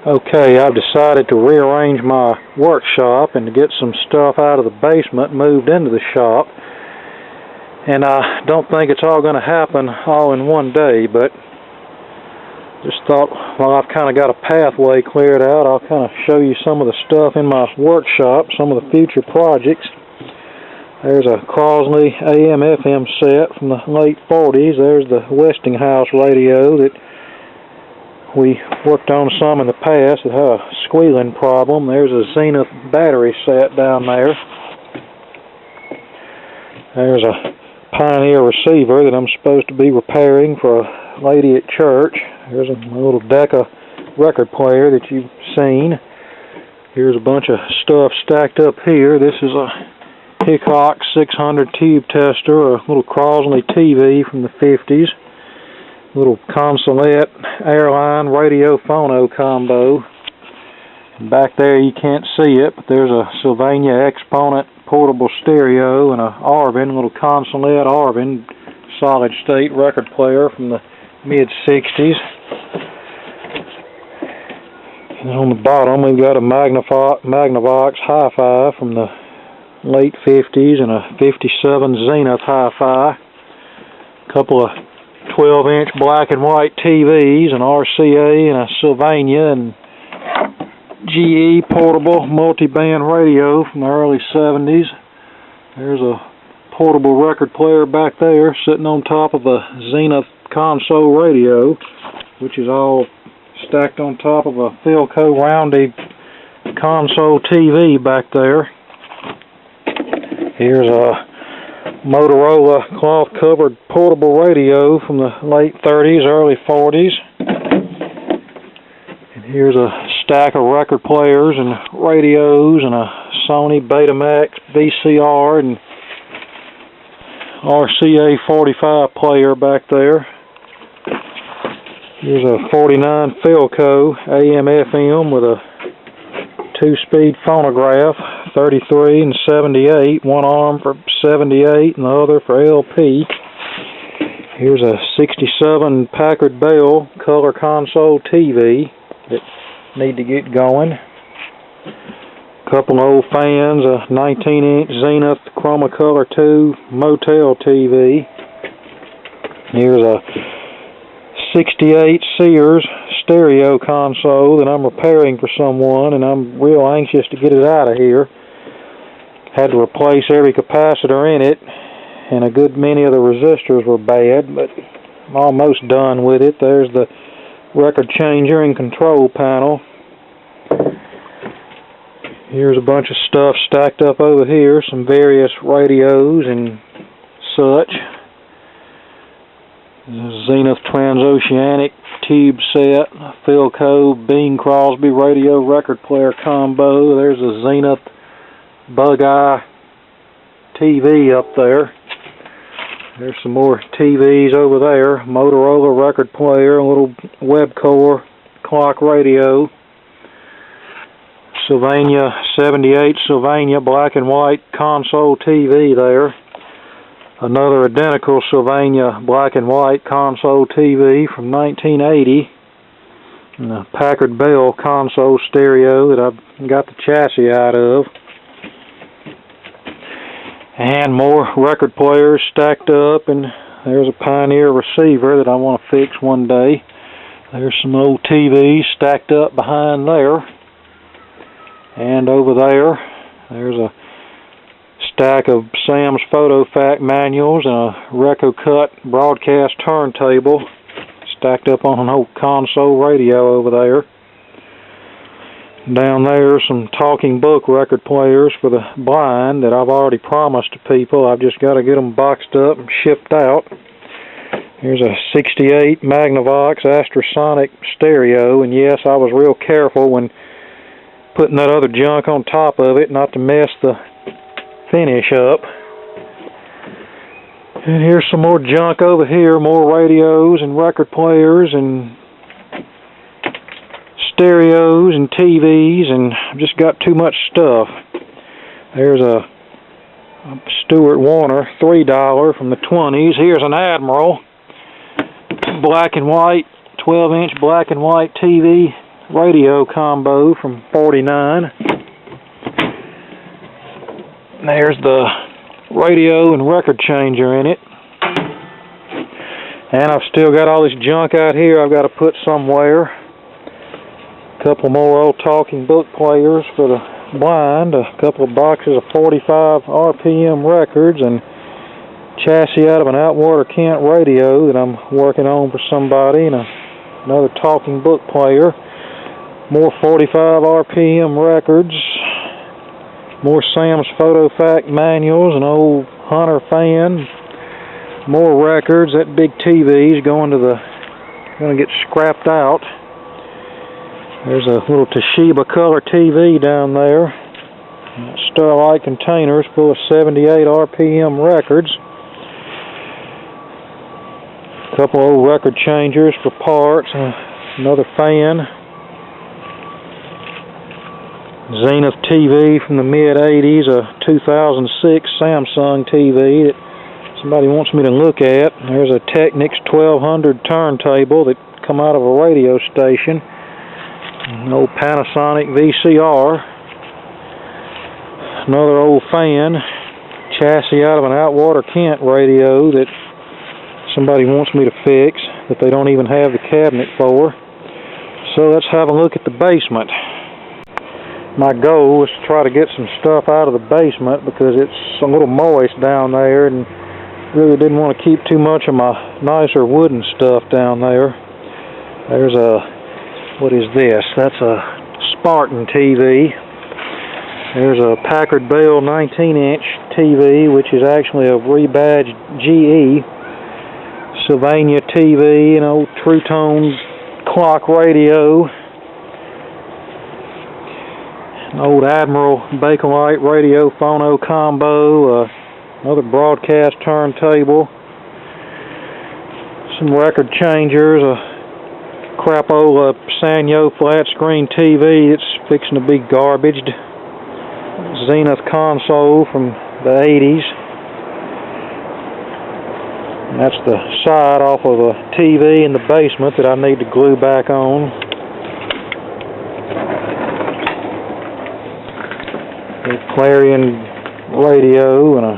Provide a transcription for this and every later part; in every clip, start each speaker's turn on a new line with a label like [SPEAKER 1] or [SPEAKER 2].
[SPEAKER 1] Okay, I've decided to rearrange my workshop and to get some stuff out of the basement moved into the shop. And I don't think it's all going to happen all in one day, but just thought, well, I've kind of got a pathway cleared out. I'll kind of show you some of the stuff in my workshop, some of the future projects. There's a Crosley AM/FM set from the late 40s. There's the Westinghouse radio that we worked on some in the past. It had a squealing problem. There's a Zenith battery set down there. There's a Pioneer receiver that I'm supposed to be repairing for a lady at church. There's a little Decca record player that you've seen. Here's a bunch of stuff stacked up here. This is a Hickok 600 tube tester, a little Crosley TV from the 50s. Little Consulate airline radio phono combo. And back there you can't see it, but there's a Sylvania Exponent portable stereo and a Arvin, little Consulate Arvin solid state record player from the mid-60s. And on the bottom we've got a Magnavox Hi-Fi from the late 50s and a 57 Zenith Hi-Fi. A couple of 12-inch black and white TVs, an RCA and a Sylvania and GE portable multi-band radio from the early 70s. There's a portable record player back there sitting on top of a Zenith console radio, which is all stacked on top of a Philco Roundy console TV back there. Here's a Motorola cloth-covered portable radio from the late 30s, early 40s. And here's a stack of record players and radios and a Sony Betamax VCR and RCA 45 player back there. Here's a 49 Philco AM/FM with a 2-speed phonograph, 33 and 78, one arm for 78 and the other for LP. Here's a 67 Packard Bell color console TV that need to get going. A couple of old fans, a 19-inch Zenith Chromacolor 2 Motel TV. Here's a 68 Sears stereo console that I'm repairing for someone, and I'm real anxious to get it out of here. Had to replace every capacitor in it, and a good many of the resistors were bad, but I'm almost done with it. There's the record changer and control panel. Here's a bunch of stuff stacked up over here, some various radios and such. Zenith Transoceanic tube set, Philco Bing Crosby radio record player combo. There's a Zenith Bug Eye TV up there. There's some more TVs over there. Motorola record player, a little Webcore clock radio. Sylvania 78 Sylvania black and white console TV there. Another identical Sylvania black and white console TV from 1980. And a Packard Bell console stereo that I've got the chassis out of. And more record players stacked up, and there's a Pioneer receiver that I want to fix one day. There's some old TVs stacked up behind there. And over there, there's a stack of Sam's PhotoFact manuals and a RecoCut broadcast turntable stacked up on an old console radio over there. Down there, some talking book record players for the blind that I've already promised to people. I've just got to get them boxed up and shipped out. Here's a 68 Magnavox Astrosonic stereo, and yes, I was real careful when putting that other junk on top of it not to mess the finish up. And here's some more junk over here, more radios and record players and stereos and TVs, and I've just got too much stuff. There's a Stuart Warner $3 from the 20s. Here's an Admiral black and white 12-inch black and white TV radio combo from 49. There's the radio and record changer in it. And I've still got all this junk out here I've got to put somewhere. A couple more old talking book players for the blind, a couple of boxes of 45 RPM records, and chassis out of an Outwater Kent radio that I'm working on for somebody, and another talking book player. More 45 RPM records. More Sam's Photo Fact manuals, an old Hunter fan, more records. That big TV's going to get scrapped out. There's a little Toshiba color TV down there. Starlight containers full of 78 RPM records. A couple old record changers for parts. Another fan. Zenith TV from the mid-80s, a 2006 Samsung TV that somebody wants me to look at. There's a Technics 1200 turntable that come out of a radio station. An old Panasonic VCR. Another old fan. Chassis out of an Outwater Kent radio that somebody wants me to fix that they don't even have the cabinet for. So let's have a look at the basement. My goal was to try to get some stuff out of the basement because it's a little moist down there, and really didn't want to keep too much of my nicer wooden stuff down there. There's what is this? That's a Spartan TV. There's a Packard Bell 19-inch TV, which is actually a rebadged GE. Sylvania TV, an old True Tone clock radio. An old Admiral Bakelite radio phono combo, another broadcast turntable, some record changers, a crapola Sanyo flat screen TV that's fixing to be garbaged, Zenith console from the 80s. And that's the side off of a TV in the basement that I need to glue back on. A Clarion radio and a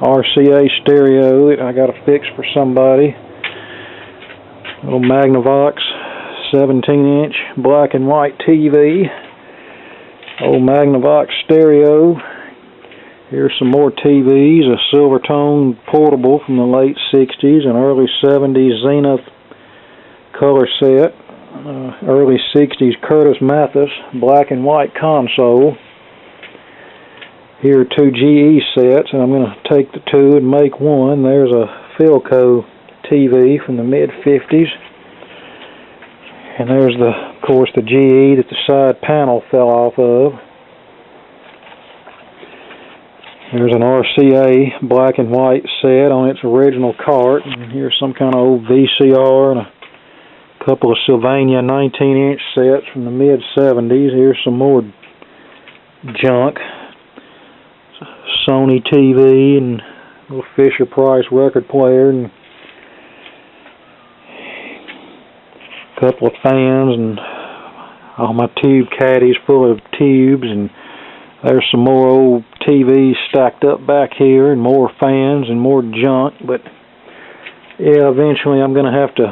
[SPEAKER 1] RCA stereo that I got to fix for somebody. Little Magnavox 17-inch black and white TV. Old Magnavox stereo. Here's some more TVs. A Silvertone portable from the late 60s and early 70s Zenith color set. Early 60s Curtis Mathis black and white console. Here are two GE sets, and I'm going to take the two and make one. There's a Philco TV from the mid-50s. And there's, of course, the GE that the side panel fell off of. There's an RCA black and white set on its original cart. And here's some kind of old VCR and a couple of Sylvania 19-inch sets from the mid-70s. Here's some more junk. Sony TV and a little Fisher-Price record player and a couple of fans and all my tube caddies full of tubes, and there's some more old TVs stacked up back here and more fans and more junk. But yeah, eventually I'm going to have to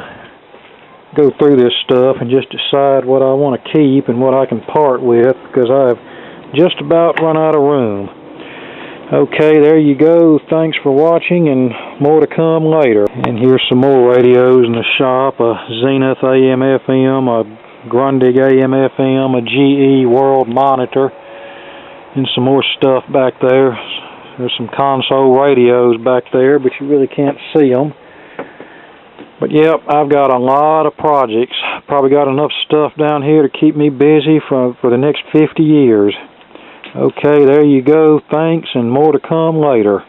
[SPEAKER 1] go through this stuff and just decide what I want to keep and what I can part with, because I've just about run out of room. Okay, there you go. Thanks for watching, and more to come later. And here's some more radios in the shop. A Zenith AM/FM, a Grundig AM/FM, a GE World Monitor, and some more stuff back there. There's some console radios back there, but you really can't see them. But yep, I've got a lot of projects. Probably got enough stuff down here to keep me busy for the next 50 years. Okay, there you go. Thanks, and more to come later.